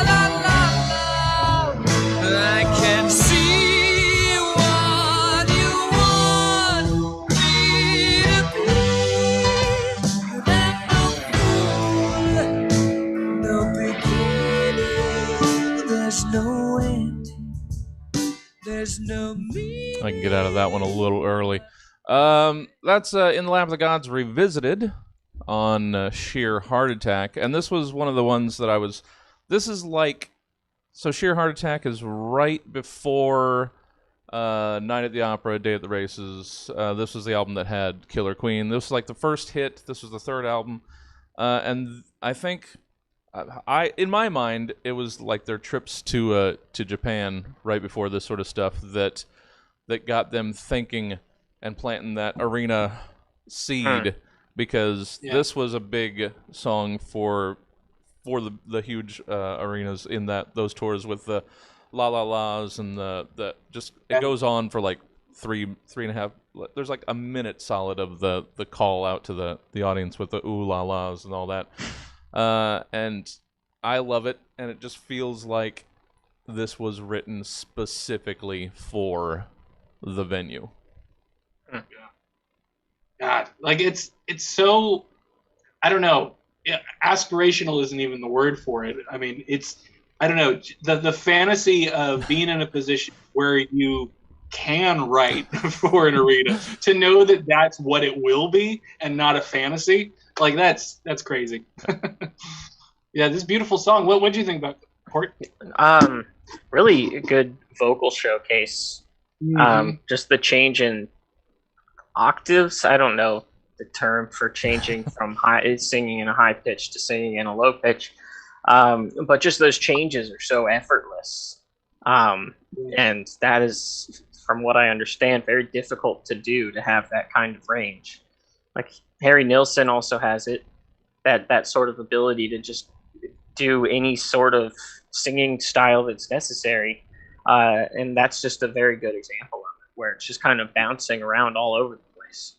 la, la, la. I can see what you want me to be, but I'm no fool. No beginning, there's no ending. There's no me. I can get out of that one a little early. That's In the Lap of the Gods Revisited on Sheer Heart Attack. And this was one of the ones that this is like, so Sheer Heart Attack is right before Night at the Opera, Day at the Races. This was the album that had Killer Queen. This was like the first hit. This was the third album. And I think, in my mind, it was like their trips to Japan right before this sort of stuff that got them thinking and planting that arena seed, because this was a big song for the huge arenas in those tours with the La La Las and the it goes on for like three and a half. There's like a minute solid of the call out to the audience with the ooh la las and all that, and I love it. And it just feels like this was written specifically for the venue. God, like it's so, I don't know, aspirational isn't even the word for it. I mean, I don't know, the fantasy of being in a position where you can write for an arena, to know that that's what it will be and not a fantasy, like that's crazy. Yeah, this beautiful song. What do you think about it, Court? Really good vocal showcase. Just the change in octaves. I don't know the term for changing from singing in a high pitch to singing in a low pitch, but just those changes are so effortless, and that is, from what I understand, very difficult to do, to have that kind of range. Like Harry Nilsson also has it, that sort of ability to just do any sort of singing style that's necessary, and that's just a very good example of it, where it's just kind of bouncing around all over the place.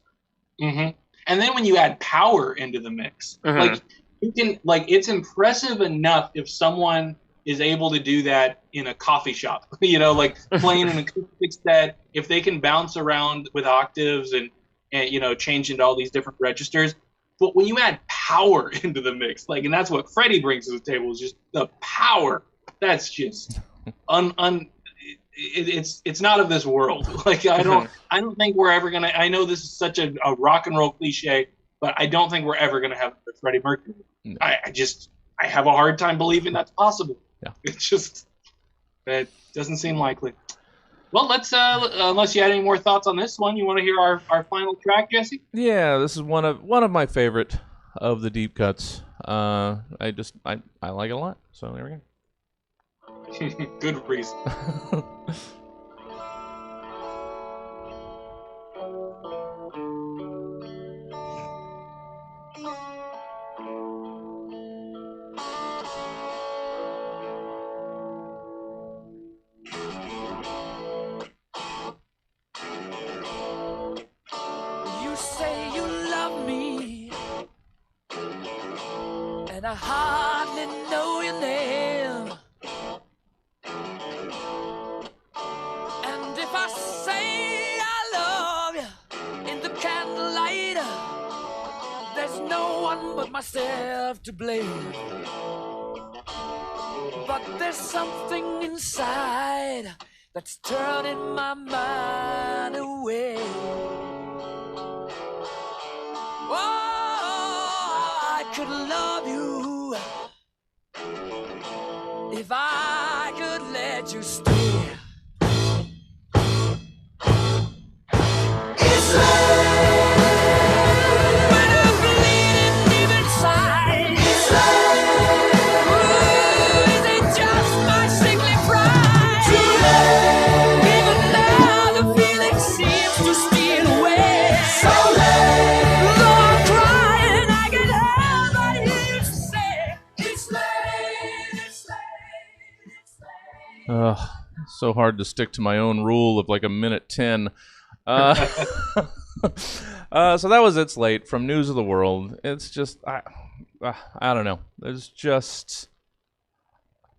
And then when you add power into the mix, like you can, like, it's impressive enough if someone is able to do that in a coffee shop, like playing an acoustic set, if they can bounce around with octaves and change into all these different registers. But when you add power into the mix, like, and that's what Freddie brings to the table, is just the power. That's just it's not of this world. Like, I don't think we're ever gonna. I know this is such a rock and roll cliche, but I don't think we're ever gonna have Freddie Mercury. No. I have a hard time believing that's possible. Yeah. It doesn't seem likely. Well, let's unless you had any more thoughts on this one, you want to hear our final track, Jesse? Yeah, this is one of my favorite of the deep cuts. I like it a lot. So there we go. Good reason. You say you love me, and I hardly know your name. And if I say I love you in the candlelight, there's no one but myself to blame. But there's something inside that's turning my mind away. Oh, I could love you if I could let you stay. It's love when I'm bleeding deep inside. It's love. Ooh, is it just my sickly pride? Too late. Even now the feeling seems to steal away. So late. Though I'm crying, I can help but hear you say, it's late, it's late, it's late. Ugh, so hard to stick to my own rule of like a minute 10. So that was It's Late from News of the World. It's just I don't know. There's just,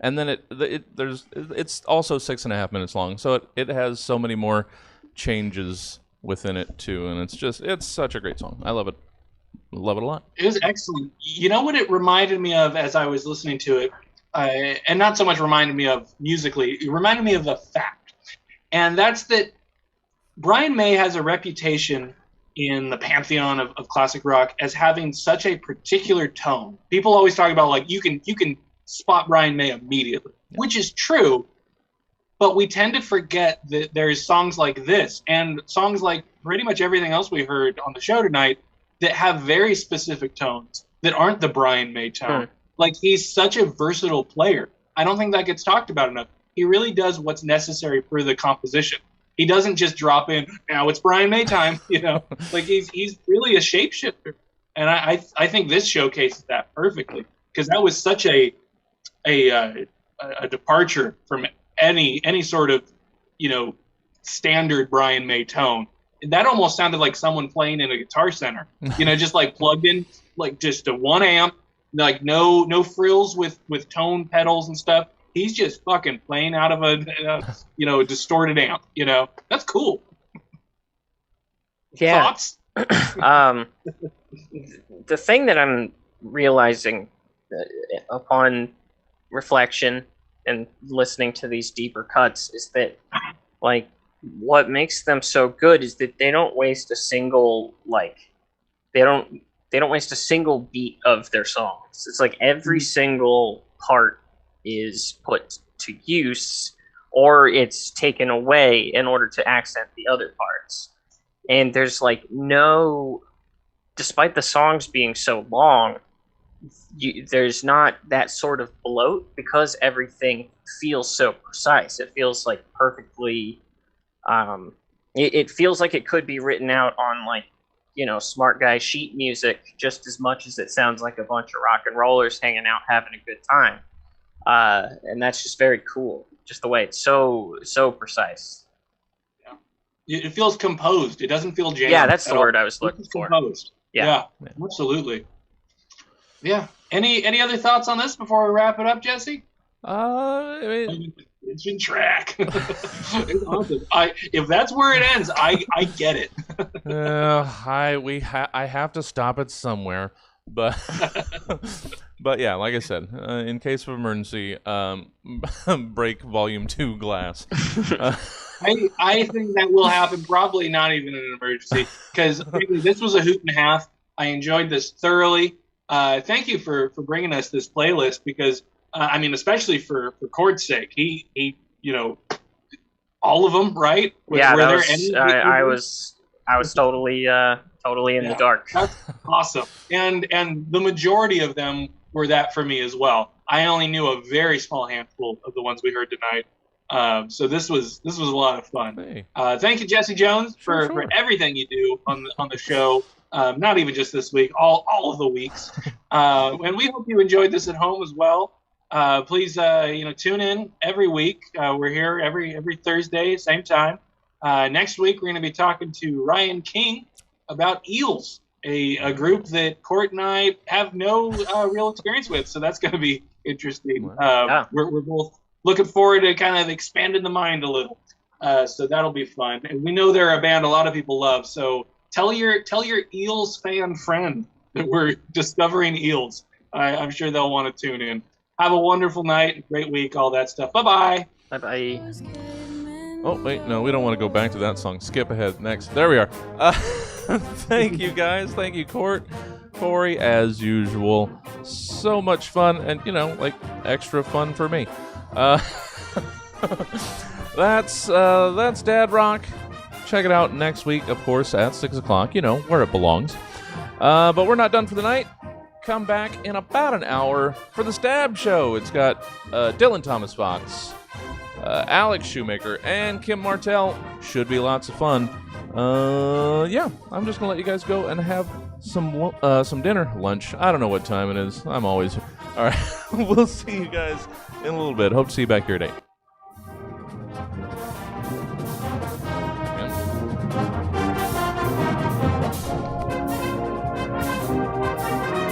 and then it's also 6.5 minutes long, so it has so many more changes within it too, and it's such a great song. I love it a lot. It was excellent. You know what it reminded me of as I was listening to it, and not so much reminded me of musically, it reminded me of a fact, and that's that Brian May has a reputation in the pantheon of classic rock as having such a particular tone. People always talk about, like, you can spot Brian May immediately, which is true, but we tend to forget that there's songs like this and songs like pretty much everything else we heard on the show tonight that have very specific tones that aren't the Brian May tone. Like, he's such a versatile player. I don't think that gets talked about enough. He really does what's necessary for the composition. He doesn't just drop in, now it's Brian May time, Like, he's really a shapeshifter. And I think this showcases that perfectly, because that was such a departure from any sort of, standard Brian May tone. That almost sounded like someone playing in a Guitar Center, just like plugged in, like just a 1 amp, like no frills with tone pedals and stuff. He's just fucking playing out of a distorted amp. That's cool. Yeah. Thoughts? The thing that I'm realizing upon reflection and listening to these deeper cuts is that, like, what makes them so good is that they don't waste a single they don't waste a single beat of their songs. It's like every single part is put to use, or it's taken away in order to accent the other parts. And there's like no, despite the songs being so long, there's not that sort of bloat because everything feels so precise. It feels like perfectly, it feels like it could be written out on like, smart guy sheet music just as much as it sounds like a bunch of rock and rollers hanging out having a good time. And that's just very cool, just the way it's so precise. It feels composed. It doesn't feel jammed. Yeah, that's the word I was looking for. Composed. Yeah, absolutely. Yeah. Any other thoughts on this before we wrap it up, Jesse? It's in track. It's awesome. If that's where it ends, I get it. I have to stop it somewhere, but but yeah, like I said, in case of emergency, break volume 2 glass. I think that will happen. Probably not even an emergency, because this was a hoot and a half. I enjoyed this thoroughly. Thank you for bringing us this playlist, because especially for Chord's sake, he all of them, right? I was totally in the dark. That's awesome, and the majority of them were that for me as well. I only knew a very small handful of the ones we heard tonight. So this was a lot of fun. Hey. Thank you, Jesse Jones, for everything you do on the show. Not even just this week, all of the weeks. And we hope you enjoyed this at home as well. Please, tune in every week. We're here every Thursday, same time. Next week, we're going to be talking to Ryan King about Eels, a group that Court and I have no real experience with. So that's going to be interesting. We're both looking forward to kind of expanding the mind a little. So that'll be fun. And we know they're a band a lot of people love. So tell your Eels fan friend that we're discovering Eels. I'm sure they'll want to tune in. Have a wonderful night, great week, all that stuff. Bye-bye. Bye-bye. Oh, wait, no, we don't want to go back to that song. Skip ahead. Next. There we are. Thank you, guys. Thank you, Court. Corey, as usual. So much fun, and, extra fun for me. That's Dad Rock. Check it out next week, of course, at 6 o'clock, where it belongs. But we're not done for the night. Come back in about an hour for the Stab Show. It's got Dylan Thomas Fox, Alex Shoemaker, and Kim Martell. Should be lots of fun. I'm just gonna let you guys go and have some dinner, lunch. I don't know what time it is. I'm always all right. We'll see you guys in a little bit. Hope to see you back here at 8.